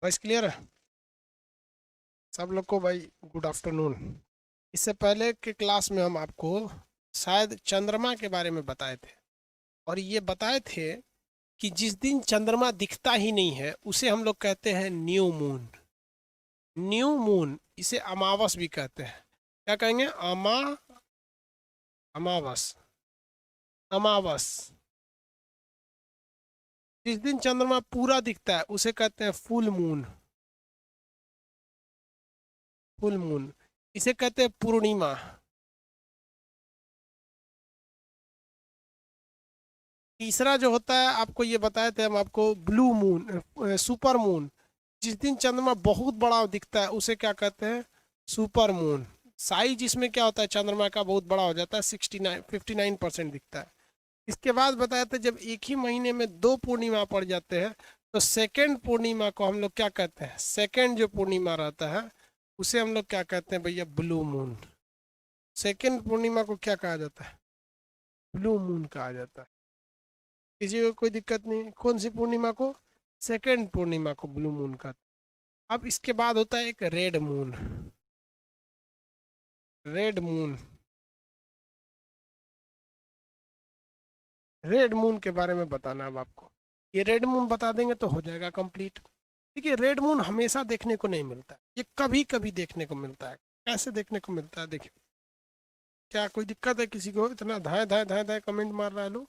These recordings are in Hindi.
वॉइस क्लियर है सब लोग को भाई? Good afternoon. इससे पहले के क्लास में हम आपको शायद चंद्रमा के बारे में बताए थे, और ये बताए थे कि जिस दिन चंद्रमा दिखता ही नहीं है उसे हम लोग कहते हैं न्यू मून। न्यू मून, इसे अमावस भी कहते हैं। क्या कहेंगे? अमावस। अमावस। जिस दिन चंद्रमा पूरा दिखता है उसे कहते हैं फुल मून। फुल मून, इसे कहते हैं पूर्णिमा। तीसरा जो होता है आपको ये बताए थे हम आपको, ब्लू मून, सुपर मून। जिस दिन चंद्रमा बहुत बड़ा दिखता है उसे क्या कहते हैं? Super moon. साइज इसमें क्या होता है, चंद्रमा का बहुत बड़ा हो जाता है, 59-59% दिखता है। इसके बाद बताया था जब एक ही महीने में दो पूर्णिमा पड़ जाते हैं तो सेकेंड पूर्णिमा को हम लोग क्या कहते हैं? सेकेंड जो पूर्णिमा रहता है उसे हम लोग क्या कहते हैं भैया? Blue moon. सेकेंड पूर्णिमा को क्या कहा जाता है? ब्लू मून कहा जाता है। किसी को कोई दिक्कत नहीं? कौन सी पूर्णिमा को? सेकेंड पूर्णिमा को ब्लू मून का। अब इसके बाद होता है एक red moon. Red moon. Red moon के बारे में बताना अब आपको। ये रेड मून बता देंगे तो हो जाएगा कंप्लीट। देखिए, रेड मून हमेशा देखने को नहीं मिलता है, ये कभी कभी देखने को मिलता है। कैसे देखने को मिलता है देखिए। क्या कोई दिक्कत है किसी को? इतना धाए धाए धाए धाए कमेंट मार रहा है लोग।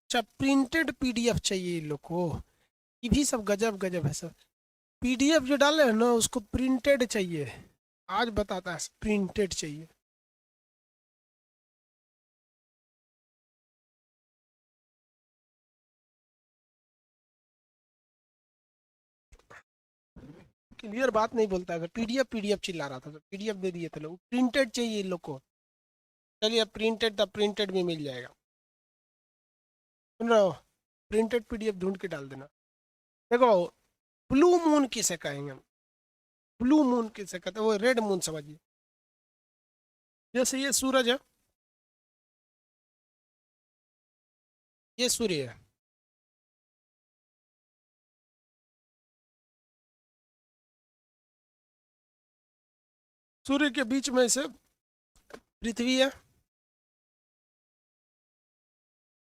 अच्छा, प्रिंटेड पीडीएफ चाहिए इन लोग को? ये भी सब गजब गजब है सब। पीडीएफ जो डाले हैं ना उसको प्रिंटेड चाहिए। आज बताता है प्रिंटेड चाहिए। क्लियर बात नहीं बोलता है। पीडीएफ पीडीएफ चिल्ला रहा था तो पीडीएफ दे दिए थे लोग। प्रिंटेड चाहिए इन लोग को। चलिए, अब प्रिंटेड, तब प्रिंटेड भी मिल जाएगा। सुन रहे हो? प्रिंटेड पीडीएफ ढूंढ के डाल देना। देखो, ब्लू मून किसे कहेंगे हम? ब्लू मून किसे कहते हैं? वो रेड मून समझिए। जैसे ये सूरज है, ये सूर्य है। सूर्य के बीच में से पृथ्वी है।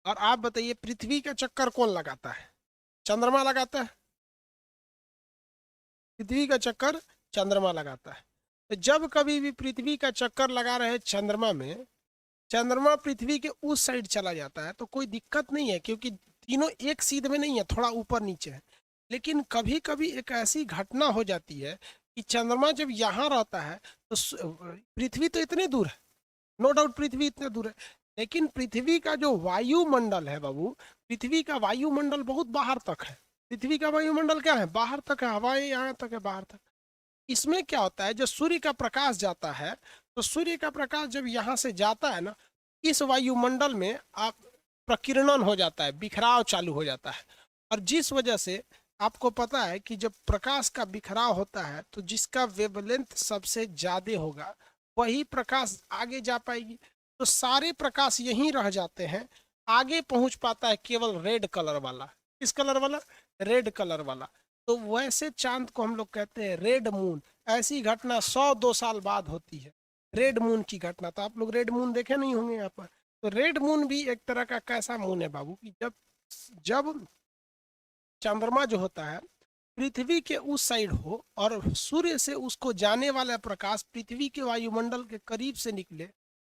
और आप बताइए, पृथ्वी का चक्कर कौन लगाता है? चंद्रमा लगाता है। पृथ्वी का चक्कर चंद्रमा लगाता है। तो जब कभी भी पृथ्वी का चक्कर लगा रहे चंद्रमा में, चंद्रमा पृथ्वी के उस साइड चला जाता है तो कोई दिक्कत नहीं है, क्योंकि तीनों एक सीध में नहीं है, थोड़ा ऊपर नीचे है। लेकिन कभी कभी एक ऐसी घटना हो जाती है कि चंद्रमा जब यहाँ रहता है तो पृथ्वी तो इतने दूर है, नो डाउट पृथ्वी इतने दूर है, लेकिन पृथ्वी का जो वायुमंडल है बाबू, पृथ्वी का वायुमंडल बहुत बाहर तक है। पृथ्वी का वायुमंडल क्या है? बाहर तक है, हवाएं यहाँ तक है, बाहर तक। इसमें क्या होता है, जब सूर्य का प्रकाश जाता है तो सूर्य का प्रकाश जब यहाँ से जाता है ना, इस वायुमंडल में आप प्रकीर्णन हो जाता है, बिखराव चालू हो जाता है। और जिस वजह से आपको पता है कि जब प्रकाश का बिखराव होता है तो जिसका वेवलेंथ सबसे ज्यादा होगा वही प्रकाश आगे जा पाएगी। तो सारे प्रकाश यहीं रह जाते हैं, आगे पहुंच पाता है केवल रेड कलर वाला। किस कलर वाला? रेड कलर वाला। तो वैसे चांद को हम लोग कहते हैं रेड मून। ऐसी घटना 100-2 साल बाद होती है, रेड मून की घटना। तो आप लोग रेड मून देखे नहीं होंगे यहाँ पर। तो रेड मून भी एक तरह का कैसा मून है बाबू कि जब जब चंद्रमा जो होता है पृथ्वी के उस साइड हो और सूर्य से उसको जाने वाला प्रकाश पृथ्वी के वायुमंडल के करीब से निकले,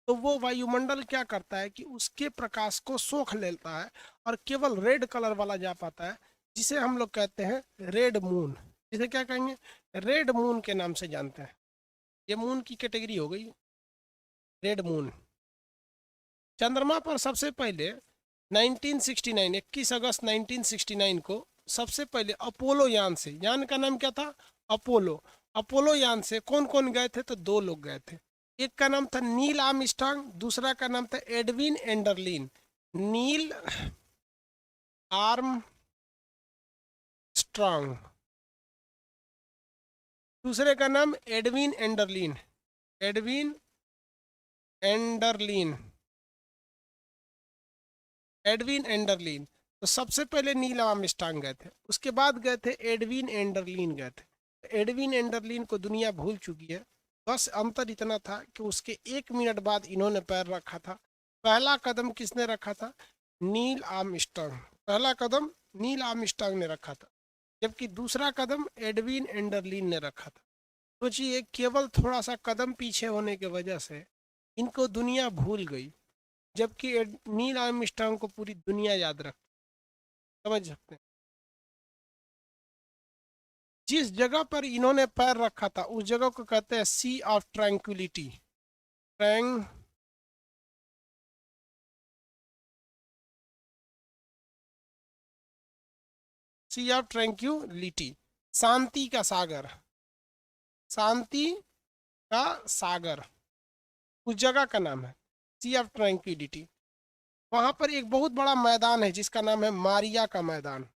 तो वो वायुमंडल क्या करता है कि उसके प्रकाश को सोख लेता है और केवल रेड कलर वाला जा पाता है, जिसे हम लोग कहते हैं रेड मून। जिसे क्या कहेंगे? रेड मून के नाम से जानते हैं। ये मून की कैटेगरी हो गई, रेड मून। चंद्रमा पर सबसे पहले 1969, 21 अगस्त 1969 को सबसे पहले अपोलो यान से, यान का नाम क्या था? अपोलो। अपोलो यान से कौन कौन गए थे? तो दो लोग गए थे। एक का नाम था नील आर्मस्ट्रांग, दूसरा का नाम था एडविन एंडरलिन। नील आर्मस्ट्रांग, दूसरे का नाम Edwin Aldrin. Edwin Aldrin, Edwin Aldrin. तो सबसे पहले नील आर्मस्ट्रांग गए थे, उसके बाद गए थे एडविन एंडरलिन गए थे। एडविन एंडरलिन को दुनिया भूल चुकी है, बस अंतर इतना था कि उसके 1 मिनट बाद इन्होंने पैर रखा था। पहला कदम किसने रखा था? Neil Armstrong. पहला कदम नील आर्मस्ट्रांग ने रखा था, जबकि दूसरा कदम एडविन एंडरलिन ने रखा था। सोचिए, केवल थोड़ा सा कदम पीछे होने की वजह से इनको दुनिया भूल गई, जबकि नील आर्मस्ट्रांग को पूरी दुनिया याद रख। समझ सकते हैं? जिस जगह पर इन्होंने पैर रखा था उस जगह को कहते हैं सी ऑफ ट्रैंक्विलिटी। ट्रैंग सी ऑफ ट्रैंक्विलिटी, शांति का सागर, शांति का सागर उस जगह का नाम है, सी ऑफ ट्रैंक्विलिटी। वहां पर एक बहुत बड़ा मैदान है जिसका नाम है मारिया का मैदान।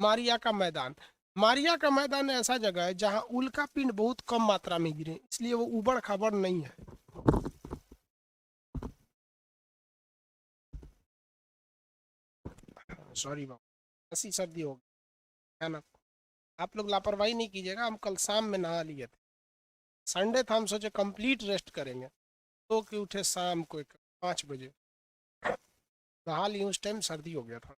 मारिया का मैदान, मारिया का मैदान ऐसा जगह है जहां उल्का पिंड बहुत कम मात्रा में गिरे, इसलिए वो उबड़ खाबड़ नहीं है। सॉरी बाबू, ऐसी सर्दी हो गई है ना। आप लोग लापरवाही नहीं कीजिएगा, हम कल शाम में नहा लिए थे, संडे था, हम सोचे कंप्लीट रेस्ट करेंगे, तो कि उठे शाम को 5 बजे, नहा लिए, उस टाइम सर्दी हो गया था।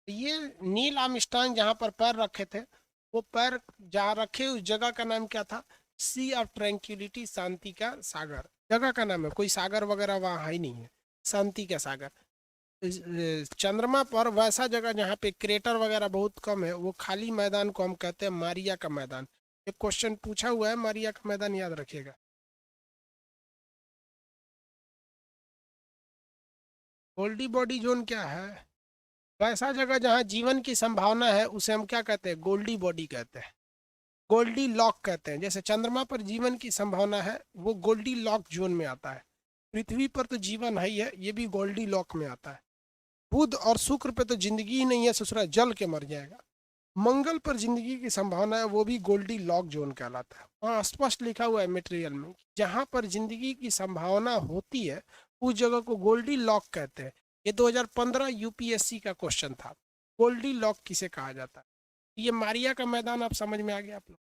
ये नील आर्मस्ट्रांग जहाँ पर पैर रखे थे, वो पैर जहाँ रखे उस जगह का नाम क्या था? सी ऑफ ट्रैंक्विलिटी, शांति का सागर जगह का नाम है। कोई सागर वगैरह वहाँ है ही नहीं है, शांति का सागर। चंद्रमा पर वैसा जगह जहाँ पे क्रेटर वगैरह बहुत कम है, वो खाली मैदान को हम कहते हैं मारिया का मैदान। एक क्वेश्चन पूछा हुआ है, मारिया का मैदान याद रखिएगा। गोल्डी बॉडी जोन क्या है? वैसा जगह जहाँ जीवन की संभावना है उसे हम क्या कहते हैं? गोल्डी बॉडी कहते हैं, गोल्डी लॉक कहते हैं। जैसे चंद्रमा पर जीवन की संभावना है, वो गोल्डी लॉक जोन में आता है। पृथ्वी पर तो जीवन है ही है, ये भी गोल्डी लॉक में आता है। बुध और शुक्र पे तो जिंदगी ही नहीं है, ससुरा जल के मर जाएगा। मंगल पर जिंदगी की संभावना है, वो भी गोल्डी लॉक जोन कहलाता है। वहाँ स्पष्ट लिखा हुआ है मटेरियल में, जहाँ पर जिंदगी की संभावना होती है उस जगह को गोल्डी लॉक कहते हैं। ये 2015 यूपीएससी का क्वेश्चन था, गोल्डी लॉक किसे कहा जाता है। ये मारिया का मैदान आप समझ में आ गया आप लोग?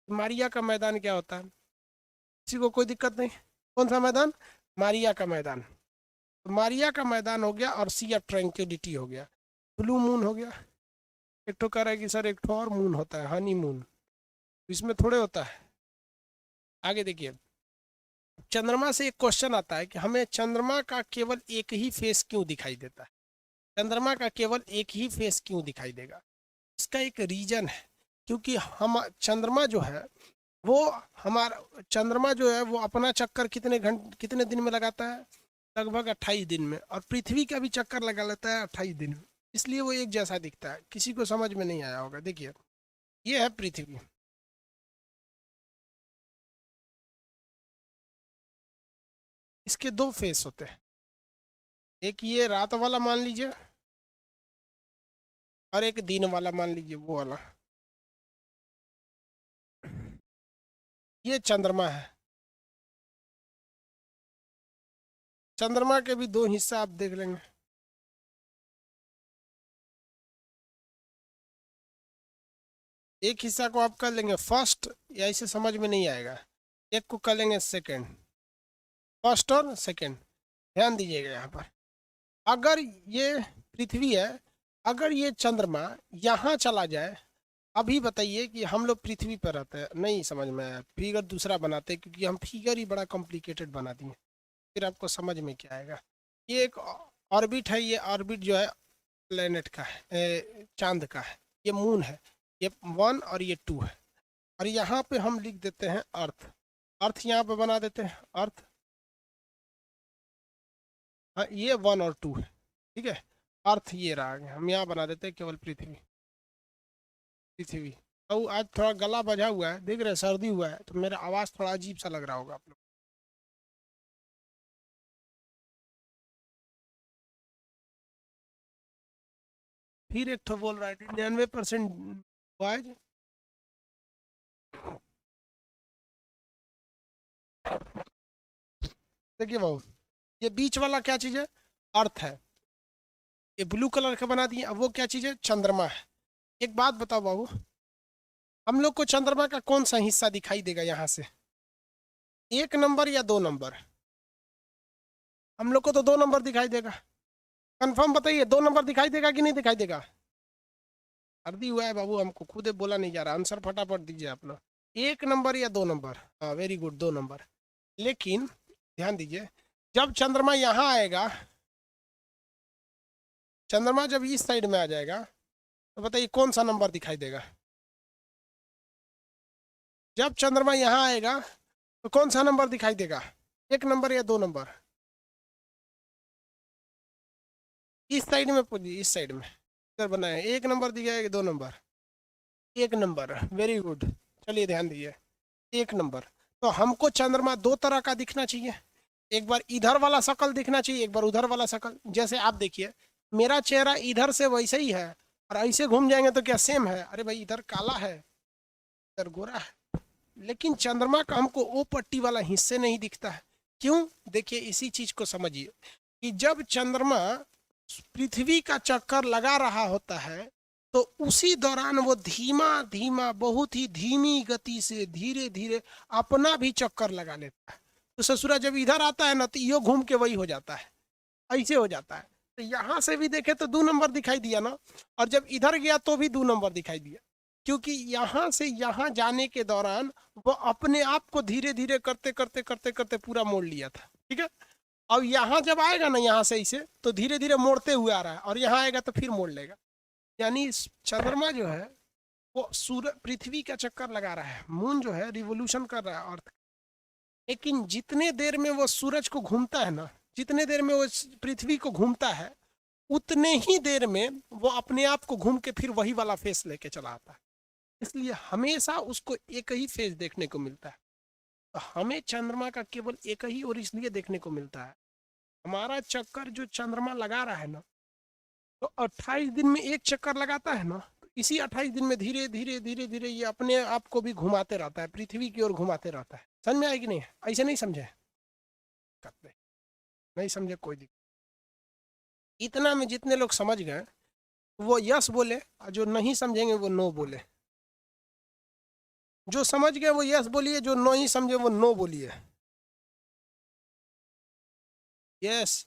मारिया का मैदान क्या होता है? किसी को कोई दिक्कत नहीं? कौन सा मैदान? मारिया का मैदान। तो मारिया का मैदान हो गया, और सी ऑफ ट्रैंक्विलिटी हो गया। ब्लू मून हो गया। एक तो कह रहा है कि सर एक तो और मून होता है, हनी मून, इसमें थोड़े होता है। आगे देखिए, चंद्रमा से एक क्वेश्चन आता है कि हमें चंद्रमा का केवल एक ही फेस क्यों दिखाई देता है? चंद्रमा का केवल एक ही फेस क्यों दिखाई देगा? इसका एक रीजन है, क्योंकि हम चंद्रमा जो है वो हमारा चंद्रमा जो है वो अपना चक्कर कितने दिन में लगाता है? लगभग 28 दिन में। और पृथ्वी का भी चक्कर लगा लेता है 28 दिन में, इसलिए वो एक जैसा दिखता है। किसी को समझ में नहीं आया होगा। देखिए, ये है पृथ्वी, इसके दो फेस होते हैं। एक ये रात वाला मान लीजिए, और एक दिन वाला मान लीजिए, वो वाला। ये चंद्रमा है। चंद्रमा के भी दो हिस्सा आप देख लेंगे। एक हिस्सा को आप कर लेंगे फर्स्ट, या इसे समझ में नहीं आएगा। एक को कर लेंगे सेकेंड, फर्स्ट और सेकेंड। ध्यान दीजिएगा यहाँ पर, अगर ये पृथ्वी है, अगर ये चंद्रमा यहाँ चला जाए, अभी बताइए कि हम लोग पृथ्वी पर रहते हैं, नहीं समझ में आया, फिगर दूसरा बनाते हैं, क्योंकि हम फिगर ही बड़ा कॉम्प्लिकेटेड बना दिए, फिर आपको समझ में क्या आएगा। ये एक ऑर्बिट है, ये ऑर्बिट जो है प्लेनेट का है, चांद का है। ये मून है, ये 1 और ये 2 है। और यहाँ पे हम लिख देते हैं अर्थ। अर्थ यहाँ पे बना देते हैं अर्थ। हाँ, ये 1 और 2 है, ठीक है। अर्थ ये रहा, हम यहाँ बना देते हैं केवल पृथ्वी। पृथ्वी। तो आज थोड़ा गला बजा हुआ है, देख रहे हैं, सर्दी हुआ है, तो मेरा आवाज़ थोड़ा अजीब सा लग रहा होगा आप लोग। फिर एक तो बोल रहा है 99% बॉयज। देखिए बाबू, ये बीच वाला क्या चीज है? अर्थ है। ये ब्लू कलर का बना दिए, अब वो क्या चीज है? चंद्रमा है। एक बात बताओ बाबू, हम लोग को चंद्रमा का कौन सा हिस्सा दिखाई देगा यहाँ से? 1 नंबर या 2 नंबर? हम लोग को तो 2 नंबर दिखाई देगा। कंफर्म बताइए, 2 नंबर दिखाई देगा कि नहीं दिखाई देगा? अर्दी हुआ है बाबू, हमको खुद बोला नहीं जा रहा, आंसर फटाफट दीजिए आप लोग। 1 नंबर या 2 नंबर? हाँ वेरी गुड, 2 नंबर। लेकिन ध्यान दीजिए, जब चंद्रमा यहाँ आएगा, चंद्रमा जब इस साइड में आ जाएगा, तो बताइए कौन सा नंबर दिखाई देगा? जब चंद्रमा यहाँ आएगा तो कौन सा नंबर दिखाई देगा? 1 नंबर या 2 नंबर? इस साइड में पूछिए, इस साइड में इधर बना है, 1 नंबर दिखाएगा कि 2 नंबर? 1 number, very good. चलिए ध्यान दीजिए, 1 नंबर। तो हमको चंद्रमा 2 तरह का दिखना चाहिए, एक बार इधर वाला शकल दिखना चाहिए, एक बार उधर वाला शकल। जैसे आप देखिए, मेरा चेहरा इधर से वैसे ही है, और ऐसे घूम जाएंगे तो क्या सेम है? अरे भाई, इधर काला है, इधर गोरा है। लेकिन चंद्रमा का हमको ओ पट्टी वाला हिस्से नहीं दिखता है। क्यों? देखिए, इसी चीज को समझिए कि जब चंद्रमा पृथ्वी का चक्कर लगा रहा होता है, तो उसी दौरान वो धीमा धीमा, बहुत ही धीमी गति से धीरे धीरे अपना भी चक्कर लगा लेता है। तो ससुरा जब इधर आता है ना, तो यो घूम के वही हो जाता है, ऐसे हो जाता है। तो यहाँ से भी देखे तो 2 नंबर दिखाई दिया ना, और जब इधर गया तो भी 2 नंबर दिखाई दिया, क्योंकि यहाँ से यहाँ जाने के दौरान वो अपने आप को धीरे धीरे करते करते करते करते पूरा मोड़ लिया था। ठीक है, अब यहाँ जब आएगा ना, यहाँ से इसे तो धीरे धीरे मोड़ते हुए आ रहा है, और यहाँ आएगा तो फिर मोड़ लेगा। यानी चंद्रमा जो है वो सूरज पृथ्वी का चक्कर लगा रहा है, मून जो है रिवोल्यूशन कर रहा है अर्थ। लेकिन जितने देर में वो सूरज को घूमता है ना, जितने देर में वो पृथ्वी को घूमता है, उतने ही देर में वो अपने आप को घूम के फिर वही वाला फेस लेके चला आता है। इसलिए हमेशा उसको एक ही फेस देखने को मिलता है। तो हमें चंद्रमा का केवल एक ही और इसलिए देखने को मिलता है, हमारा चक्कर जो चंद्रमा लगा रहा है ना, तो 28 दिन में एक चक्कर लगाता है ना, तो इसी 28 दिन में धीरे धीरे धीरे धीरे ये अपने आप को भी घुमाते रहता है, पृथ्वी की ओर घुमाते रहता है। समझ में आएगी नहीं? ऐसे नहीं समझे? नहीं समझे कोई दिक्कत। इतना में जितने लोग समझ गए वो यस बोले, और जो नहीं समझेंगे वो नो बोले। जो समझ गए वो यस बोलिए, जो नहीं समझे वो नो बोलिए। यस,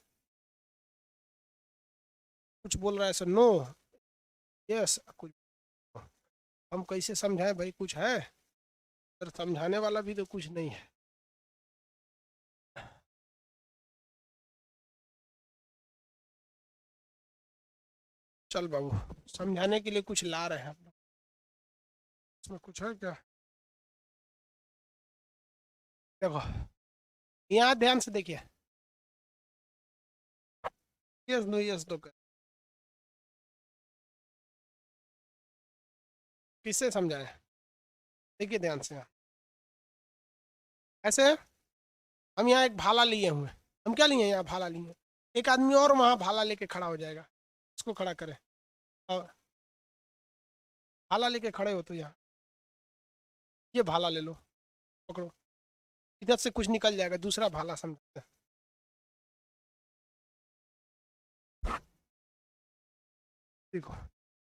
कुछ बोल रहा है सर? नो, यस, कुछ। हम कैसे समझाएं भाई? कुछ है सर? समझाने वाला भी तो कुछ नहीं है। चल बाबू, समझाने के लिए कुछ ला रहे हैं आप लोग, इसमें कुछ है क्या? देखो, यहाँ ध्यान से देखिए, यस नो यस नो कर, किससे समझाएं? देखिए ध्यान से, ऐसे हम यहाँ एक भाला लिए हुए हैं। हम क्या लिए हैं? यहाँ भाला लिए हैं। एक आदमी और वहाँ भाला लेके खड़ा हो जाएगा, उसको खड़ा करें, और भाला लेके खड़े हो तो यहाँ ये भाला ले लो, पकड़ो, इधर से कुछ निकल जाएगा, दूसरा भाला समझते हैं। देखो,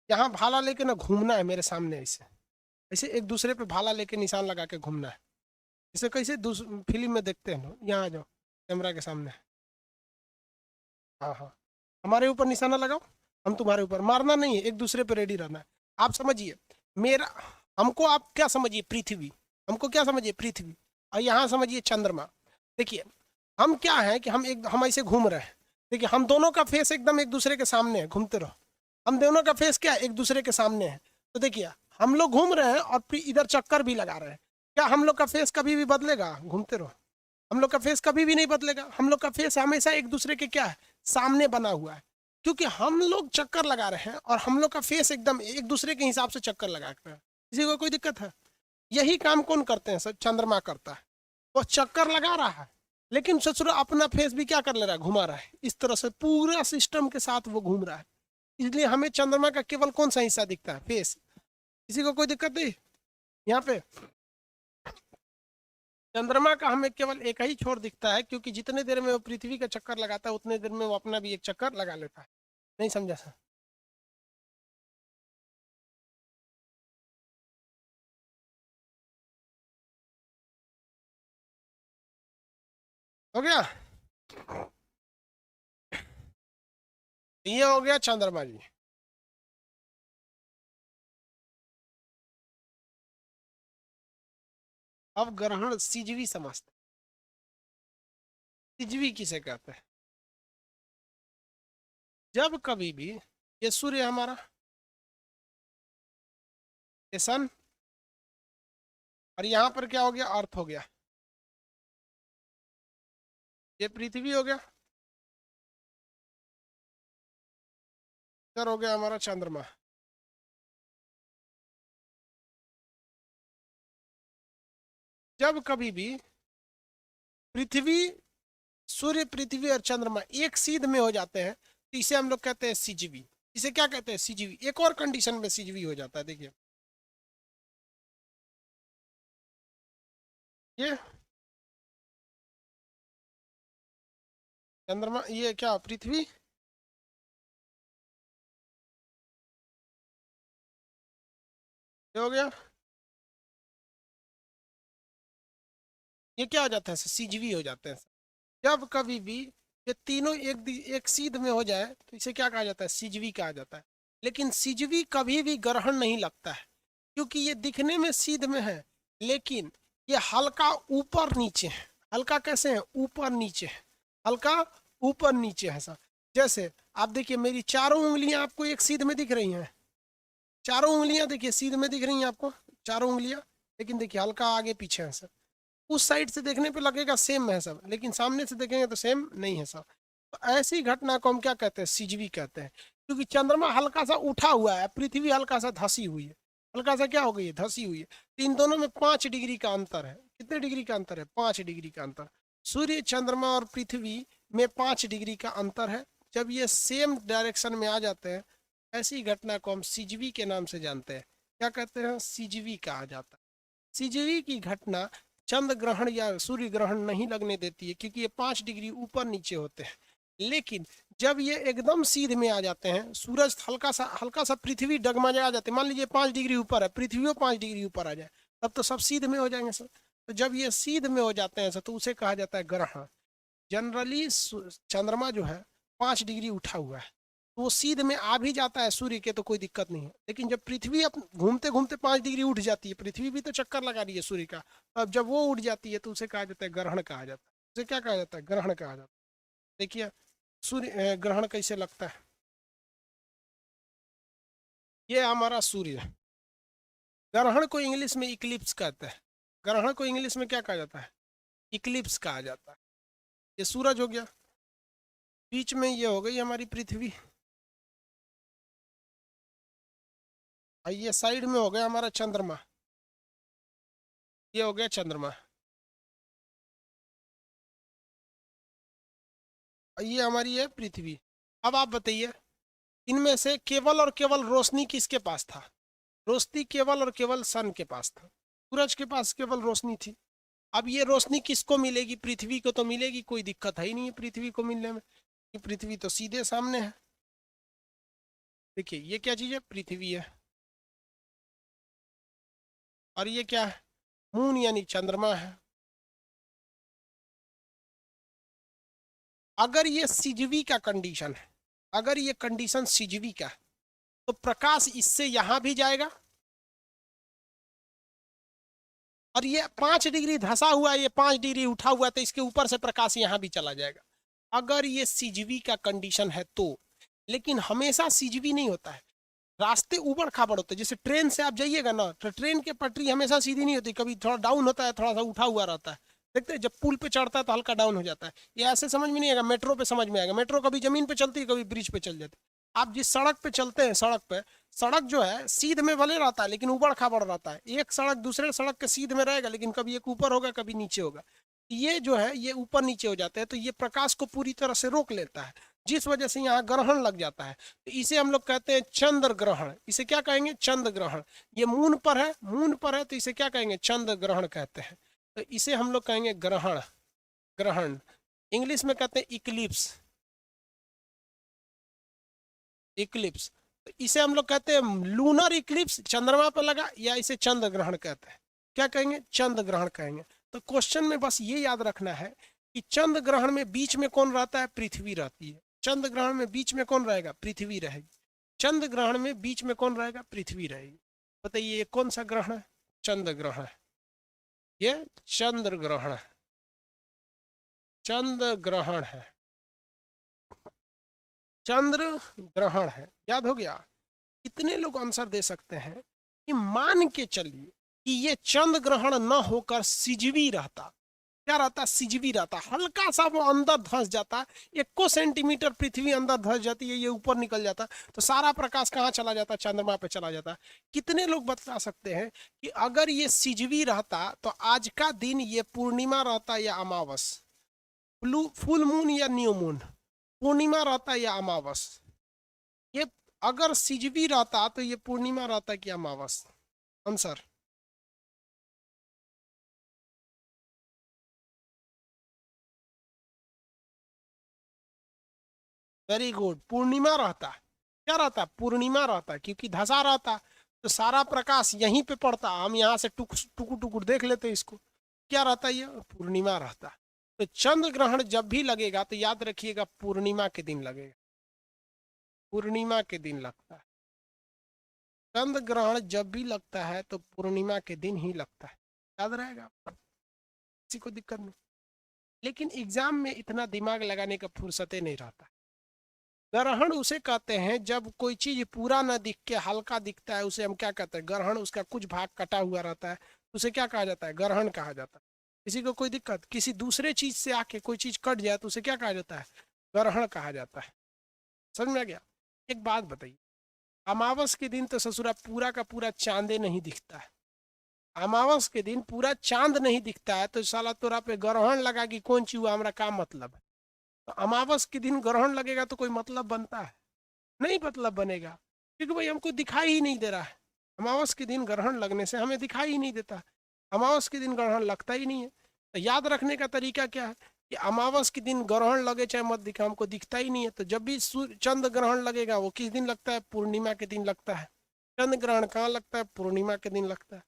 यहाँ भाला लेके ना घूमना है मेरे सामने, ऐसे ऐसे एक दूसरे पे भाला लेके निशान लगा के घूमना है। इसे कैसे फिल्म में देखते हैं ना, यहाँ आ जाओ कैमरा के सामने। हाँ हाँ, हमारे ऊपर निशाना लगाओ, हम तुम्हारे ऊपर। मारना नहीं है, एक दूसरे पे रेडी रहना है। आप समझिए मेरा, हमको आप क्या समझिए? पृथ्वी, हमको क्या समझिए? पृथ्वी, और यहाँ समझिए चंद्रमा। देखिए, हम क्या है कि हम ऐसे घूम रहे हैं। देखिए, हम दोनों का फेस एकदम एक दूसरे के सामने है, घूमते रहो। हम दोनों का फेस क्या है? एक दूसरे के सामने है। तो देखिए, हम लोग घूम रहे हैं और फिर इधर चक्कर भी लगा रहे हैं। क्या हम लोग का फेस कभी भी बदलेगा? घूमते रहो, हम लोग का फेस कभी भी नहीं बदलेगा। हम लोग का फेस हमेशा एक दूसरे के क्या है? सामने बना हुआ है, क्योंकि हम लोग चक्कर लगा रहे हैं और हम लोग का फेस एकदम एक दूसरे के हिसाब से चक्कर लगा रहे हैं। किसी को कोई दिक्कत है? यही काम कौन करते हैं सर? चंद्रमा करता है। वो चक्कर लगा रहा है, लेकिन ससुर अपना फेस भी क्या कर ले रहा है? घुमा रहा है। इस तरह से पूरा सिस्टम के साथ वो घूम रहा है। इसलिए हमें चंद्रमा का केवल कौन सा हिस्सा दिखता है? फेस। किसी को कोई दिक्कत नहीं यहाँ पे? चंद्रमा का हमें केवल एक ही छोर दिखता है, क्योंकि जितने देर में वो पृथ्वी का चक्कर लगाता है उतने देर में वो अपना भी एक चक्कर लगा लेता है। नहीं समझा सर? हो गया? ये हो गया चंद्रमा जी। अब ग्रहण सीजवी समझते हैं। सीजवी किसे कहते हैं? जब कभी भी ये सूर्य हमारा, ये सन, और यहाँ पर क्या हो गया, अर्थ हो गया, ये पृथ्वी हो गया, इधर हो गया हमारा चंद्रमा। जब कभी भी पृथ्वी, सूर्य, पृथ्वी और चंद्रमा एक सीध में हो जाते हैं तो इसे हम लोग कहते हैं सीजवी। इसे क्या कहते हैं? सीजवी। एक और कंडीशन में सीजवी हो जाता है, देखिए ये चंद्रमा, ये क्या, पृथ्वी, ये हो गया, ये क्या हो जाता है? सीजवी हो जाते हैं। जब कभी भी ये तीनों एक सीध में हो जाए तो इसे क्या कहा जाता है? सीजवी कहा जाता है। लेकिन सीजवी कभी भी ग्रहण नहीं लगता है, क्योंकि ये दिखने में सीध में है, लेकिन ये हल्का ऊपर नीचे है। हल्का कैसे है? ऊपर नीचे है, हल्का ऊपर नीचे है सर। जैसे आप देखिए, मेरी चारों उंगलियां आपको एक सीध में दिख रही हैं। चारों उंगलियां देखिए सीध में दिख रही हैं आपको, चारों उंगलियां, लेकिन देखिए हल्का आगे पीछे है सर। उस साइड से देखने पे लगेगा सेम है सब, लेकिन सामने से देखेंगे तो सेम नहीं है सब। तो ऐसी घटना को हम क्या कहते हैं? सीजवी कहते हैं। क्योंकि चंद्रमा हल्का सा उठा हुआ है, पृथ्वी हल्का सा धसी हुई है। हल्का सा क्या हो गई है? धसी हुई है। तो इन दोनों में 5 डिग्री का अंतर है। कितने डिग्री का अंतर है? 5 डिग्री का अंतर। सूर्य, चंद्रमा और पृथ्वी में 5 डिग्री का अंतर है। जब ये सेम डायरेक्शन में आ जाते हैं, ऐसी घटना को हम सीजवी के नाम से जानते हैं। क्या कहते हैं? सीजवी कहा जाता है। सीजवी की घटना चंद्र ग्रहण या सूर्य ग्रहण नहीं लगने देती है, क्योंकि ये 5 डिग्री ऊपर नीचे होते हैं। लेकिन जब ये एकदम सीध में आ जाते हैं, सूरज हल्का सा पृथ्वी डगमगा जाती है, मान लीजिए 5 डिग्री ऊपर है, पृथ्वी 5 डिग्री ऊपर आ जाए, तब तो सब सीध में हो जाएंगे सर। तो जब ये सीध में हो जाते हैं सर, तो उसे कहा जाता है ग्रहण। जनरली चंद्रमा जो है 5 डिग्री उठा हुआ है, तो वो सीध में आ भी जाता है सूर्य के, तो कोई दिक्कत नहीं है। लेकिन जब पृथ्वी अब घूमते घूमते 5 डिग्री उठ जाती है, पृथ्वी भी तो चक्कर लगा रही है सूर्य का, तो अब जब वो उठ जाती है तो उसे कहा जाता है ग्रहण कहा जाता है। उसे क्या कहा जाता है? ग्रहण कहा जाता है। देखिए सूर्य ग्रहण कैसे लगता है। ये हमारा सूर्य, ग्रहण को इंग्लिश में इक्लिप्स कहते हैं। ग्रहण को इंग्लिश में क्या कहा जाता है? इक्लिप्स कहा जाता है। ये सूरज हो गया, बीच में ये हो गई हमारी पृथ्वी, और ये साइड में हो गया हमारा चंद्रमा। ये हो गया चंद्रमा, और ये हमारी है पृथ्वी। अब आप बताइए, इनमें से केवल और केवल रोशनी किसके पास था? रोशनी केवल और केवल सन के पास था। सूरज के पास केवल रोशनी थी। अब ये रोशनी किसको मिलेगी? पृथ्वी को तो मिलेगी, कोई दिक्कत है ही नहीं है पृथ्वी को मिलने में, कि पृथ्वी तो सीधे सामने है। देखिए ये क्या चीज है? पृथ्वी है, और ये क्या है? मून यानी चंद्रमा है। अगर ये सीजवी का कंडीशन है, अगर ये कंडीशन सीजवी का है, तो प्रकाश इससे यहां भी जाएगा, और ये 5 डिग्री धसा हुआ है, ये 5 डिग्री उठा हुआ है, तो इसके ऊपर से प्रकाश यहाँ भी चला जाएगा, अगर ये सीजवी का कंडीशन है तो। लेकिन हमेशा सीजवी नहीं होता है, रास्ते ऊबड़ खाबड़ होते हैं। जैसे ट्रेन से आप जाइएगा ना, तो ट्रेन की पटरी हमेशा सीधी नहीं होती, कभी थोड़ा डाउन होता है, थोड़ा सा उठा हुआ रहता है। देखते हैं जब पुल पे चढ़ता है तो हल्का डाउन हो जाता है। ये ऐसे समझ में नहीं आएगा, मेट्रो पे समझ में आएगा। मेट्रो कभी जमीन पे चलती है, कभी ब्रिज पे चल जाती है। आप जिस सड़क पे चलते हैं, सड़क पे, सड़क जो है सीध में भले रहता है, लेकिन ऊबड़ खाबड़ रहता है। एक सड़क दूसरे सड़क के सीध में रहेगा, लेकिन कभी एक ऊपर होगा, कभी नीचे होगा। ये जो है ये ऊपर नीचे हो जाते हैं, तो ये प्रकाश को पूरी तरह से रोक लेता है, जिस वजह से यहाँ ग्रहण लग जाता है। तो इसे हम लोग कहते हैं चंद्र ग्रहण। इसे क्या कहेंगे? चंद्र ग्रहण। ये मून पर है, मून पर है, तो इसे क्या कहेंगे? चंद्र ग्रहण कहते हैं। तो इसे हम लोग कहेंगे ग्रहण। ग्रहण इंग्लिश में कहते हैं इक्लिप्स। इक्लिप्स तो इसे हम लोग कहते हैं लूनर इक्लिप्स, चंद्रमा पर लगा, या इसे चंद्र ग्रहण कहते हैं। क्या कहेंगे? चंद्र ग्रहण कहेंगे। तो क्वेश्चन में बस ये याद रखना है कि चंद्र ग्रहण में बीच में कौन रहता है? पृथ्वी रहती है। चंद्र ग्रहण में बीच में कौन रहेगा? पृथ्वी रहेगी। चंद्र ग्रहण में बीच में कौन रहेगा? पृथ्वी रहेगी। बताइए ये कौन सा ग्रहण है? चंद्र ग्रहण है। ये चंद्र ग्रहण है। चंद्र ग्रहण है। चंद्र ग्रहण है। याद हो गया? कितने लोग आंसर दे सकते हैं कि मान के चलिए कि ये चंद्र ग्रहण न होकर सिजवी रहता। क्या रहता? सिजवी रहता। हल्का सा वो अंदर धंस जाता, 1 सेंटीमीटर पृथ्वी अंदर धंस जाती है, ये ऊपर निकल जाता, तो सारा प्रकाश कहाँ चला जाता? चंद्रमा पे चला जाता। कितने लोग बता सकते हैं कि अगर ये सिजवी रहता तो आज का दिन ये पूर्णिमा रहता या अमावस? फुल मून या न्यू मून? पूर्णिमा रहता या अमावस? ये अगर सिजवी रहता तो ये पूर्णिमा रहता कि अमावस? Answer very good. पूर्णिमा रहता। क्या रहता? पूर्णिमा रहता, क्योंकि धसा रहता तो सारा प्रकाश यहीं पे पड़ता। हम यहाँ से टुकुर टुकुर देख लेते इसको। क्या रहता? ये पूर्णिमा रहता। तो चंद्र ग्रहण जब भी लगेगा तो याद रखिएगा पूर्णिमा के दिन लगेगा। पूर्णिमा के दिन लगता है। चंद्र ग्रहण जब भी लगता है तो पूर्णिमा के दिन ही लगता है। याद रहेगा, किसी को दिक्कत नहीं। लेकिन एग्जाम में इतना दिमाग लगाने का फुर्सते नहीं रहता। ग्रहण उसे कहते हैं जब कोई चीज पूरा ना दिख के हल्का दिखता है, उसे हम क्या कहते हैं? ग्रहण। उसका कुछ भाग कटा हुआ रहता है, उसे क्या कहा जाता है? ग्रहण कहा जाता है। किसी को कोई दिक्कत? किसी दूसरे चीज से आके कोई चीज कट जाए तो उसे क्या कहा जाता है? ग्रहण कहा जाता है। समझ में आ गया? एक बात बताइए, अमावस के दिन तो ससुरा पूरा का पूरा चांदे नहीं दिखता है। अमावस के दिन पूरा चांद नहीं दिखता है, तो साला तोरा पे ग्रहण लगा कि कौन चीज हुआ, हमारा काम मतलब है। तो अमावस के दिन ग्रहण लगेगा तो कोई मतलब बनता है? नहीं मतलब बनेगा, क्योंकि भाई हमको दिखाई ही नहीं दे रहा है। अमावस के दिन ग्रहण लगने से हमें दिखाई ही नहीं देता। अमावस के दिन ग्रहण लगता ही नहीं है। तो याद रखने का तरीका क्या है कि अमावस के दिन ग्रहण लगे चाहे मत दिखे, हमको दिखता ही नहीं है। तो जब भी चंद्र ग्रहण लगेगा वो किस दिन लगता है? पूर्णिमा के दिन लगता है। चंद्र ग्रहण कहाँ लगता है? पूर्णिमा के दिन लगता है।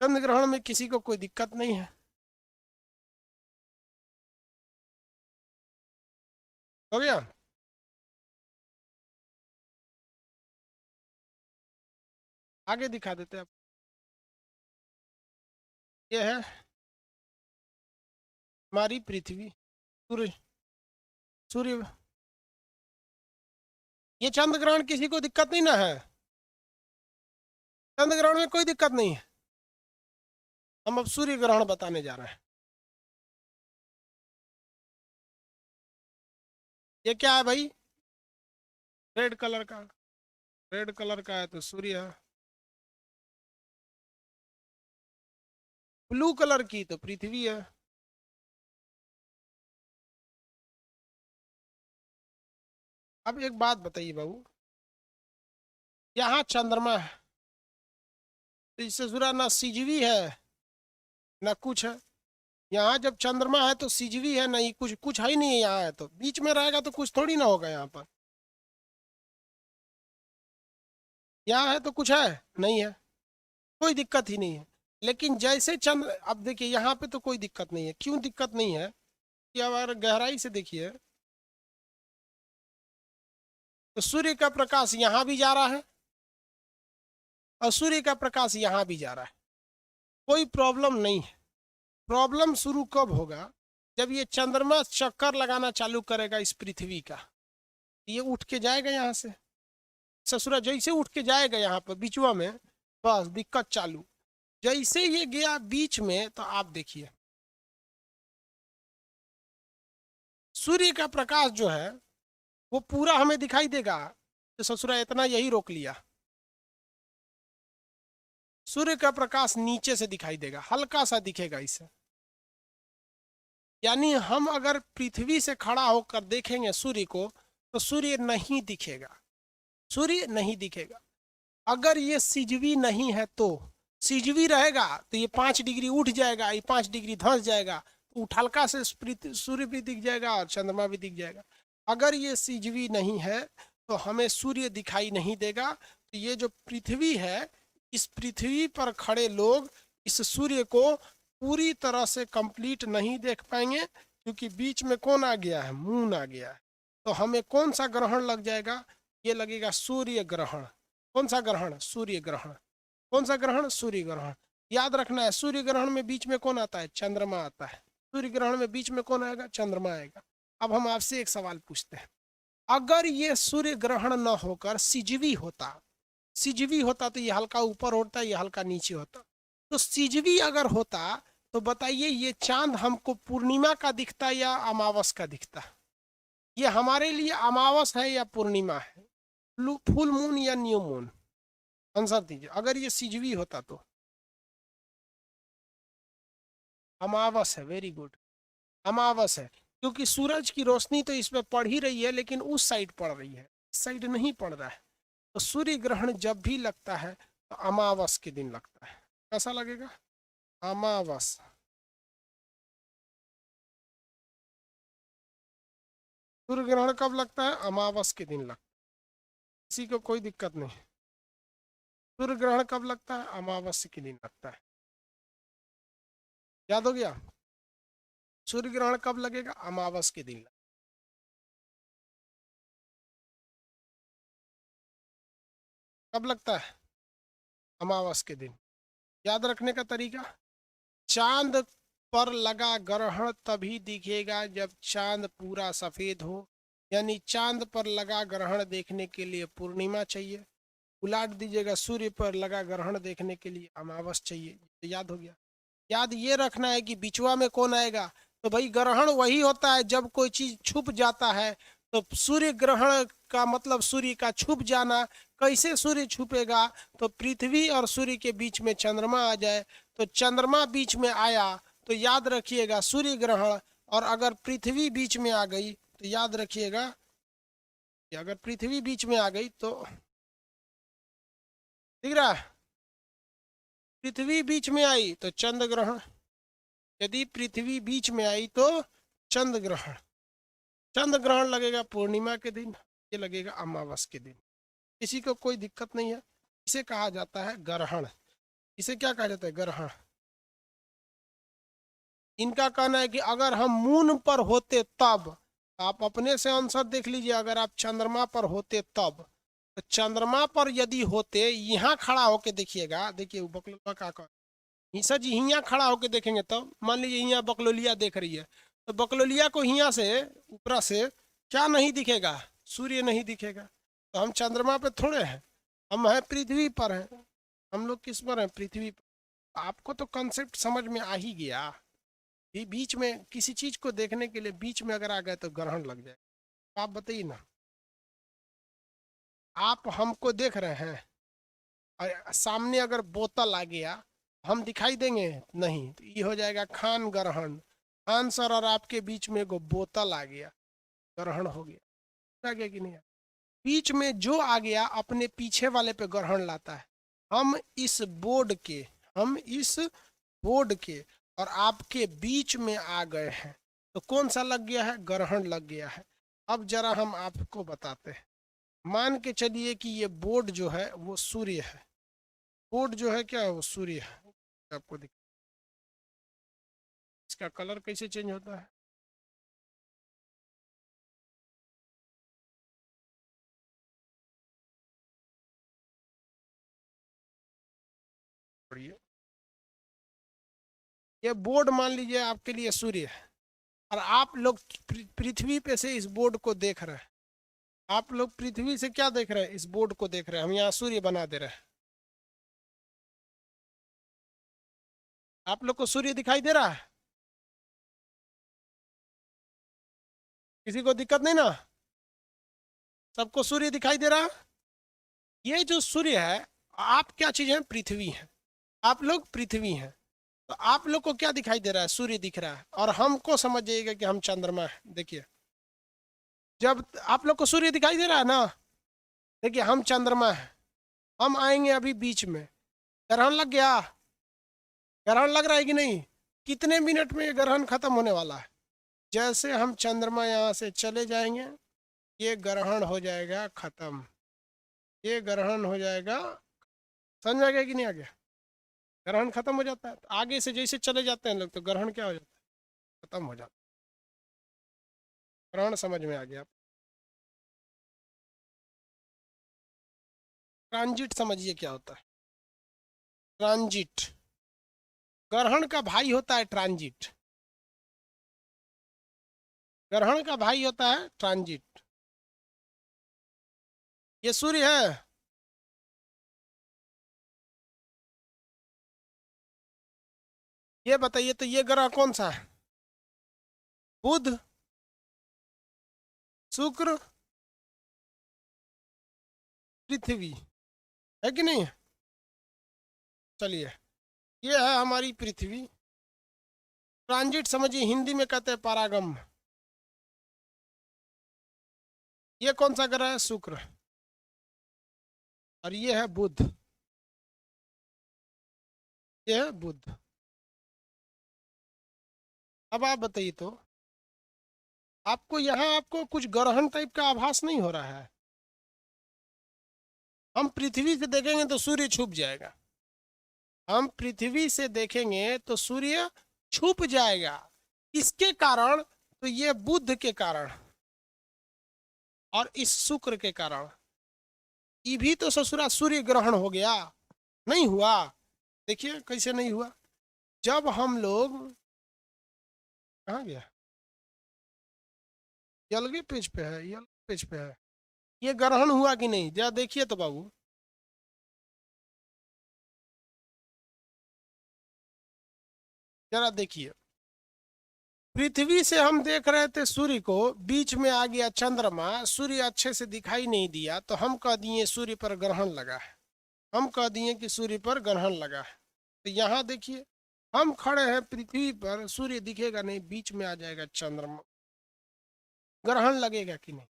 चंद्र ग्रहण में किसी को कोई दिक्कत नहीं है। हो गया? आगे दिखा देते हैं आप। ये है हमारी पृथ्वी। सूर्य। सूर्य। ये चंद्र ग्रहण किसी को दिक्कत नहीं ना है? चंद्र ग्रहण में कोई दिक्कत नहीं है। हम अब सूर्य ग्रहण बताने जा रहे हैं। ये क्या है भाई? रेड कलर का। रेड कलर का है तो सूर्य है। ब्लू कलर की तो पृथ्वी है। अब एक बात बताइए बाबू, यहाँ चंद्रमा है तो इससे जुड़ा ना सिजवी है ना कुछ है। यहाँ जब चंद्रमा है तो सिजवी है नहीं, कुछ कुछ है ही नहीं है। यहाँ है तो बीच में रहेगा तो कुछ थोड़ी ना होगा यहाँ पर। यहाँ है तो कुछ है नहीं है, कोई दिक्कत ही नहीं है। लेकिन जैसे चंद्र, अब देखिए यहाँ पे तो कोई दिक्कत नहीं है। क्यों दिक्कत नहीं है? कि अगर गहराई से देखिए तो सूर्य का प्रकाश यहाँ भी जा रहा है और सूर्य का प्रकाश यहाँ भी जा रहा है। कोई प्रॉब्लम नहीं है। प्रॉब्लम शुरू कब होगा? जब ये चंद्रमा चक्कर लगाना चालू करेगा इस पृथ्वी का। ये उठ के जाएगा यहाँ से, ससुरा जैसे उठ के जाएगा यहाँ पर बीचवा में, बस दिक्कत चालू। जैसे ये गया बीच में तो आप देखिए सूर्य का प्रकाश जो है वो पूरा हमें दिखाई देगा। तो ससुरा इतना यही रोक लिया, सूर्य का प्रकाश नीचे से दिखाई देगा, हल्का सा दिखेगा इसे। यानी हम अगर पृथ्वी से खड़ा होकर देखेंगे सूर्य को तो सूर्य नहीं दिखेगा। सूर्य नहीं दिखेगा। अगर ये सिजवी नहीं है तो सीजवी रहेगा तो ये 5 डिग्री उठ जाएगा, ये 5 डिग्री धंस जाएगा, तो उठलका से सूर्य भी दिख जाएगा और चंद्रमा भी दिख जाएगा। अगर ये सीजवी नहीं है तो हमें सूर्य दिखाई नहीं देगा। तो ये जो पृथ्वी है, इस पृथ्वी पर खड़े लोग इस सूर्य को पूरी तरह से कंप्लीट नहीं देख पाएंगे, क्योंकि बीच में कौन आ गया है, मून आ गया है। तो हमें कौन सा ग्रहण लग जाएगा, ये लगेगा सूर्य ग्रहण। कौन सा ग्रहण, सूर्य ग्रहण। कौन सा ग्रहण, सूर्य ग्रहण। याद रखना है, सूर्य ग्रहण में बीच में कौन आता है, चंद्रमा आता है। सूर्य ग्रहण में बीच में कौन आएगा, चंद्रमा आएगा। अब हम आपसे एक सवाल पूछते हैं, अगर ये सूर्य ग्रहण न होकर सिजवी होता, सिजवी होता तो ये हल्का ऊपर होता, ये हल्का नीचे होता। तो सिजवी अगर होता तो बताइए ये चांद हमको पूर्णिमा का दिखता या अमावस का दिखता? ये हमारे लिए अमावस है या पूर्णिमा है, फुल मून या न्यू मून? आंसर दीजिए। अगर ये सिजवी होता तो अमावस है। वेरी गुड, अमावस है, क्योंकि सूरज की रोशनी तो इसमें पड़ ही रही है, लेकिन उस साइड पड़ रही है, इस साइड नहीं पड़ रहा है। तो सूर्य ग्रहण जब भी लगता है तो अमावस के दिन लगता है। कैसा लगेगा, अमावस। सूर्य ग्रहण कब लगता है, अमावस के दिन लगता है, किसी को कोई दिक्कत नहीं। सूर्य ग्रहण कब लगता है, अमावस के दिन लगता है। याद हो गया, सूर्य ग्रहण कब लगेगा, अमावस के दिन। कब लगता है, अमावस के दिन। याद रखने का तरीका, चांद पर लगा ग्रहण तभी दिखेगा जब चांद पूरा सफेद हो, यानी चांद पर लगा ग्रहण देखने के लिए पूर्णिमा चाहिए। उलाट दीजिएगा, सूर्य पर लगा ग्रहण देखने के लिए अमावस चाहिए। तो याद हो गया। याद ये रखना है कि बिचवा में कौन आएगा, तो भाई ग्रहण वही होता है जब कोई चीज छुप जाता है। तो सूर्य ग्रहण का मतलब सूर्य का छुप जाना। कैसे सूर्य छुपेगा, तो पृथ्वी और सूर्य के बीच में चंद्रमा आ जाए, तो चंद्रमा बीच में आया तो याद रखिएगा सूर्य ग्रहण। और अगर पृथ्वी बीच में आ गई तो याद रखिएगा कि अगर पृथ्वी बीच में आ गई तो, दिख रहा है, पृथ्वी बीच में आई तो चंद्र ग्रहण। यदि पृथ्वी बीच में आई तो चंद्र ग्रहण। चंद्र ग्रहण लगेगा पूर्णिमा के दिन, ये लगेगा अमावस के दिन। किसी को कोई दिक्कत नहीं है। इसे कहा जाता है ग्रहण। इसे क्या कहा जाता है, ग्रहण। इनका कहना है कि अगर हम मून पर होते तब, आप अपने से आंसर देख लीजिए, अगर आप चंद्रमा पर होते तब, तो चंद्रमा पर यदि होते, यहाँ खड़ा होके देखिएगा, देखिए बकलोलिया का सर जी, यहाँ खड़ा होके देखेंगे तब, मान लीजिए यहाँ बकलोलिया देख रही है, तो बकलोलिया को यहाँ से ऊपर से क्या नहीं दिखेगा, सूर्य नहीं दिखेगा। तो हम चंद्रमा पे थोड़े हैं, हम हैं पृथ्वी पर हैं। हम लोग किस पर हैं, पृथ्वी पर। आपको तो कॉन्सेप्ट समझ में आ ही गया। ये बीच में किसी चीज को देखने के लिए बीच में अगर आ गए तो ग्रहण लग जाए। आप बताइए ना, आप हमको देख रहे हैं और सामने अगर बोतल आ गया, हम दिखाई देंगे नहीं, तो ये हो जाएगा खान ग्रहण। खान सर और आपके बीच में एगो बोतल आ गया, ग्रहण हो गया। आ गया कि नहीं? बीच में जो आ गया अपने पीछे वाले पे ग्रहण लाता है। हम इस बोर्ड के, हम इस बोर्ड के और आपके बीच में आ गए हैं, तो कौन सा लग गया है, ग्रहण लग गया है। अब जरा हम आपको बताते हैं। मान के चलिए कि ये बोर्ड जो है वो सूर्य है। बोर्ड जो है क्या है, वो सूर्य है। आपको दिख, इसका कलर कैसे चेंज होता है, बढ़िया। ये बोर्ड मान लीजिए आपके लिए सूर्य है, और आप लोग पृथ्वी पे से इस बोर्ड को देख रहे हैं। आप लोग पृथ्वी से क्या देख रहे हैं, इस बोर्ड को देख रहे हैं। हम यहाँ सूर्य बना दे रहे हैं। आप लोग को सूर्य दिखाई दे रहा है, किसी को दिक्कत नहीं ना, सबको सूर्य दिखाई दे रहा है। ये जो सूर्य है, आप क्या चीज है, पृथ्वी है। आप लोग पृथ्वी हैं, तो आप लोग को क्या दिखाई दे रहा है, सूर्य दिख रहा है। और हमको समझिएगा कि हम चंद्रमा है। देखिए, जब आप लोग को सूर्य दिखाई दे रहा है ना, देखिए हम चंद्रमा है। हम आएंगे अभी बीच में, ग्रहण लग गया? ग्रहण लग रहा है कि नहीं? कितने मिनट में ये ग्रहण खत्म होने वाला है? जैसे हम चंद्रमा यहाँ से चले जाएंगे ये ग्रहण हो जाएगा खत्म, ये ग्रहण हो जाएगा। समझ आ गया कि नहीं आ गया? ग्रहण खत्म हो जाता है। तो आगे से जैसे चले जाते हैं लोग तो ग्रहण क्या हो जाता है? खत्म हो जाता है। ग्रहण समझ में आ गया? ट्रांजिट समझिए क्या होता है? ट्रांजिट ग्रहण का भाई होता है ट्रांजिट। ग्रहण का भाई होता है ट्रांजिट। ये सूर्य है, ये बताइए तो ये ग्रह कौन सा है? बुध, शुक्र, पृथ्वी, है कि नहीं? चलिए ये है हमारी पृथ्वी। ट्रांजिट समझिए हिंदी में कहते हैं परागम। ये कौन सा ग्रह है? शुक्र। और ये है बुध, ये है बुध। अब आप बताइए तो आपको यहाँ आपको कुछ ग्रहण टाइप का आभास नहीं हो रहा है? हम पृथ्वी से देखेंगे तो सूर्य छुप जाएगा। हम पृथ्वी से देखेंगे तो सूर्य छुप जाएगा। किसके कारण? तो ये बुध के कारण और इस शुक्र के कारण। ये भी तो ससुरा सूर्य ग्रहण हो गया, नहीं हुआ? देखिए कैसे नहीं हुआ। जब हम लोग, कहाँ गया? ये अलगे पेज पे है, ये अलग पेज पे है। ये ग्रहण हुआ कि नहीं जरा देखिए तो बाबू। जरा देखिए, पृथ्वी से हम देख रहे थे सूर्य को, बीच में आ गया चंद्रमा, सूर्य अच्छे से दिखाई नहीं दिया तो हम कह दिए सूर्य पर ग्रहण लगा है। हम कह दिए कि सूर्य पर ग्रहण लगा है। तो यहाँ देखिए हम खड़े हैं पृथ्वी पर, सूर्य दिखेगा नहीं, बीच में आ जाएगा चंद्रमा। ग्रहण लगेगा कि नहीं?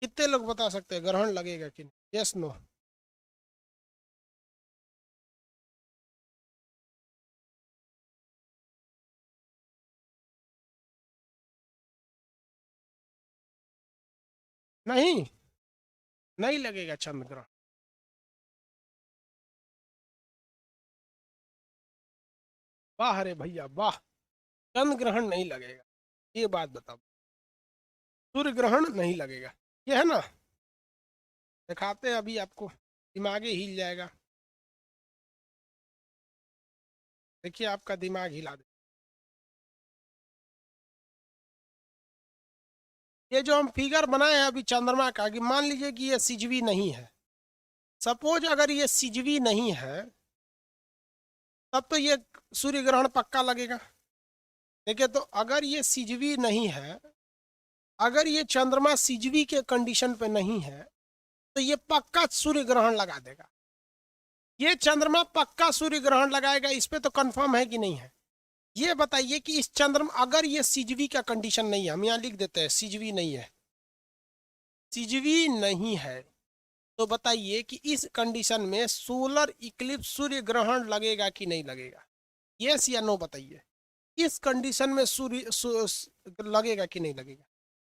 कितने लोग बता सकते हैं ग्रहण लगेगा कि नहीं? Yes no? नहीं, नहीं लगेगा चंद्र ग्रहण। वाह अरे भैया वाह, चंद्र ग्रहण नहीं लगेगा। ये बात बताओ, सूर्य ग्रहण नहीं लगेगा। ये है ना, दिखाते हैं अभी आपको, दिमाग ही हिल जाएगा। देखिए आपका दिमाग हिला दे। ये जो हम फिगर बनाए हैं अभी चंद्रमा का, कि मान लीजिए कि ये सिजवी नहीं है, सपोज अगर ये सिजवी नहीं है तब तो ये सूर्य ग्रहण पक्का लगेगा। देखिए तो अगर ये सिजवी नहीं है, अगर ये चंद्रमा सिजवी के कंडीशन पे नहीं है तो ये पक्का सूर्य ग्रहण लगा देगा। ये चंद्रमा पक्का सूर्य ग्रहण लगाएगा, इस पे तो कंफर्म है कि नहीं है? ये बताइए कि इस चंद्रमा, अगर ये सिजवी का कंडीशन नहीं है, हम यहाँ लिख देते हैं सिजवी नहीं है, सिजवी नहीं है, तो बताइए कि इस कंडीशन में सोलर इक्लिप्स सूर्य ग्रहण लगेगा कि नहीं लगेगा? यस या नो बताइए। इस कंडीशन में लगेगा कि नहीं लगेगा?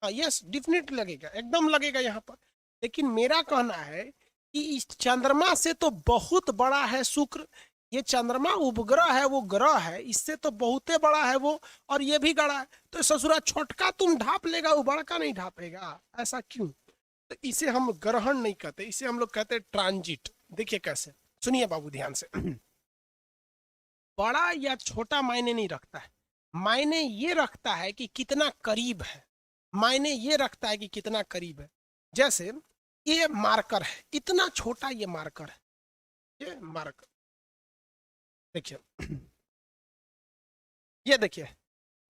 हाँ यस, डेफिनेटली लगेगा, एकदम लगेगा यहाँ पर। लेकिन मेरा कहना है कि इस चंद्रमा से तो बहुत बड़ा है शुक्र। ये चंद्रमा उपग्रह है, वो ग्रह है, इससे तो बहुते बड़ा है वो, और ये भी गड़ा है। तो ससुरा छोटका तुम ढाप लेगा, वो बड़का नहीं ढापेगा, ऐसा क्यों? तो इसे हम ग्रहण नहीं कहते, इसे हम लोग कहते हैं ट्रांजिट। देखिए कैसे, सुनिए बाबू ध्यान से। बड़ा या छोटा मायने नहीं रखता है, मायने ये रखता है कि कितना करीब है, मायने ये रखता है कि कितना करीब है। जैसे ये मार्कर है, इतना छोटा ये मार्कर है, ये मार्कर देखिए, ये देखिए,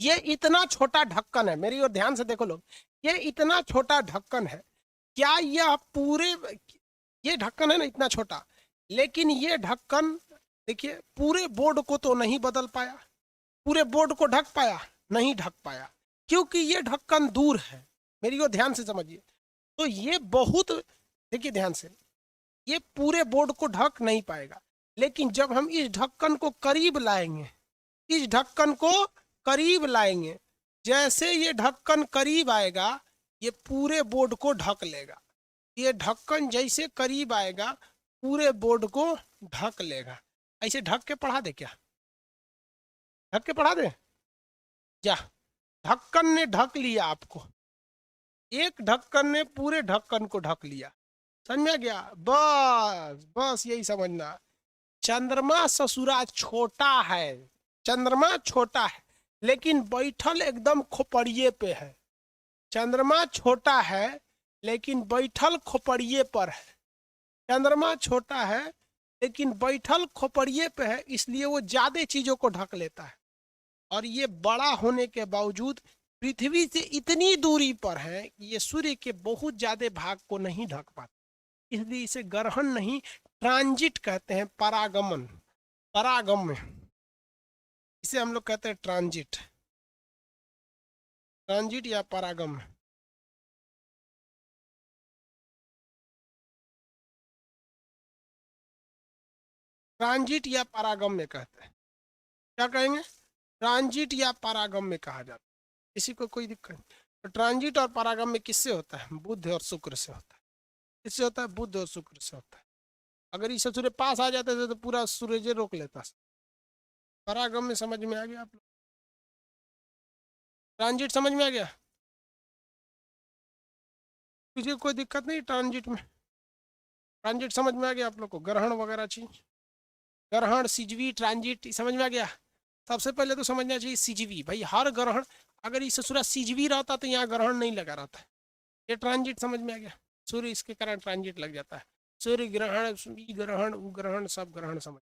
ये इतना छोटा ढक्कन है, मेरी ओर ध्यान से देखो लोग, ये इतना छोटा ढक्कन है। क्या यह पूरे, ये ढक्कन है ना इतना छोटा, लेकिन ये ढक्कन देखिए पूरे बोर्ड को तो नहीं बदल पाया, पूरे बोर्ड को ढक पाया? नहीं ढक पाया, क्योंकि ये ढक्कन दूर है। मेरी ओर ध्यान से समझिए, तो ये बहुत, देखिए ध्यान से, ये पूरे बोर्ड को ढक नहीं पाएगा। लेकिन जब हम इस ढक्कन को करीब लाएंगे, इस ढक्कन को करीब लाएंगे, जैसे ये ढक्कन करीब आएगा ये पूरे बोर्ड को ढक लेगा। ये ढक्कन जैसे करीब आएगा पूरे बोर्ड को ढक लेगा। ऐसे ढक के पढ़ा दे क्या? ढक के पढ़ा दे क्या? ढक्कन ने ढक लिया आपको, एक ढक्कन ने पूरे ढक्कन को ढक लिया। समझ में आ गया? बस बस यही समझना। चंद्रमा ससुरा छोटा है, चंद्रमा छोटा है लेकिन बैठल एकदम खोपड़िए पे है। चंद्रमा छोटा है लेकिन बैठल खोपड़िए पर है। चंद्रमा छोटा है लेकिन बैठल खोपड़िए पे है, इसलिए वो ज्यादा चीजों को ढक लेता है। और ये बड़ा होने के बावजूद पृथ्वी से इतनी दूरी पर है कि ये सूर्य के बहुत ज्यादा भाग को नहीं ढक पाता, इसलिए इसे ग्रहण नहीं ट्रांजिट कहते हैं। परागमन, परागम्य, इसे हम लोग कहते हैं ट्रांजिट, ट्रांजिट या परागम्य। ट्रांजिट या परागम्य कहते हैं। क्या कहेंगे? ट्रांजिट या परागम्य कहा जाता है। किसी को कोई दिक्कत नहीं। तो ट्रांजिट और परागम्य किससे होता है? बुध और शुक्र से होता है। किससे होता है? बुध और शुक्र से होता है। अगर ये सूर्य पास आ जाते थे तो पूरा सूरज रोक लेता। परागम्य समझ में आ गया आप लोग? ट्रांजिट समझ में आ गया? किसी को कोई दिक्कत नहीं ट्रांजिट में? ट्रांजिट समझ में आ गया आप लोग को? ग्रहण वगैरह चीज, ग्रहण सिजवी ट्रांजिट समझ में आ गया? सबसे पहले तो समझना चाहिए सिजवी, भाई हर ग्रहण अगर इस ससुरा सिजवी रहता तो यहाँ ग्रहण नहीं लगा रहता। ये ट्रांजिट समझ में आ गया? सूर्य इसके कारण ट्रांजिट लग जाता है। सूर्य ग्रहण, ग्रहण, ग्रहण, सब ग्रहण समझ।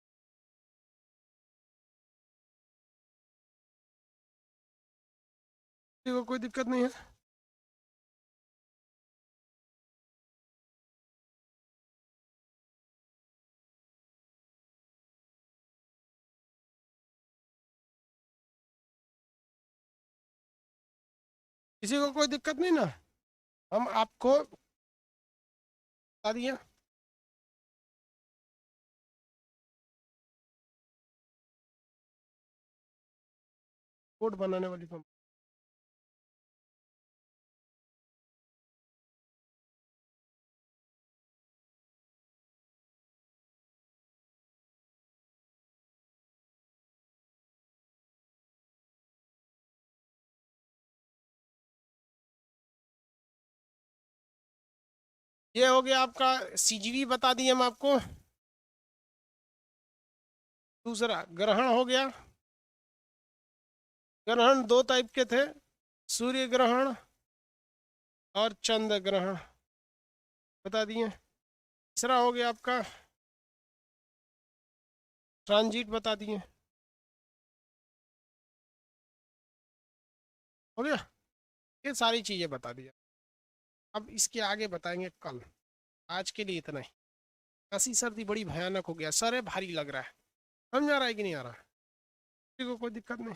किसी को कोई दिक्कत नहीं है? किसी को कोई दिक्कत नहीं ना? हम आपको बता दिए। कोड बनाने वाली कंपनी। ये हो गया आपका सीजीवी बता दिए हम आपको। दूसरा ग्रहण हो गया। ग्रहण दो टाइप के थे, सूर्य ग्रहण और चंद्र ग्रहण बता दिए। तीसरा हो गया आपका ट्रांजिट बता दिए। हो गया? ये सारी चीजें बता दिया। अब इसके आगे बताएंगे कल। आज के लिए इतना ही। खांसी सर्दी बड़ी भयानक हो गया, सर है भारी लग रहा है। समझ आ रहा है कि नहीं आ रहा है? किसी को कोई दिक्कत नहीं?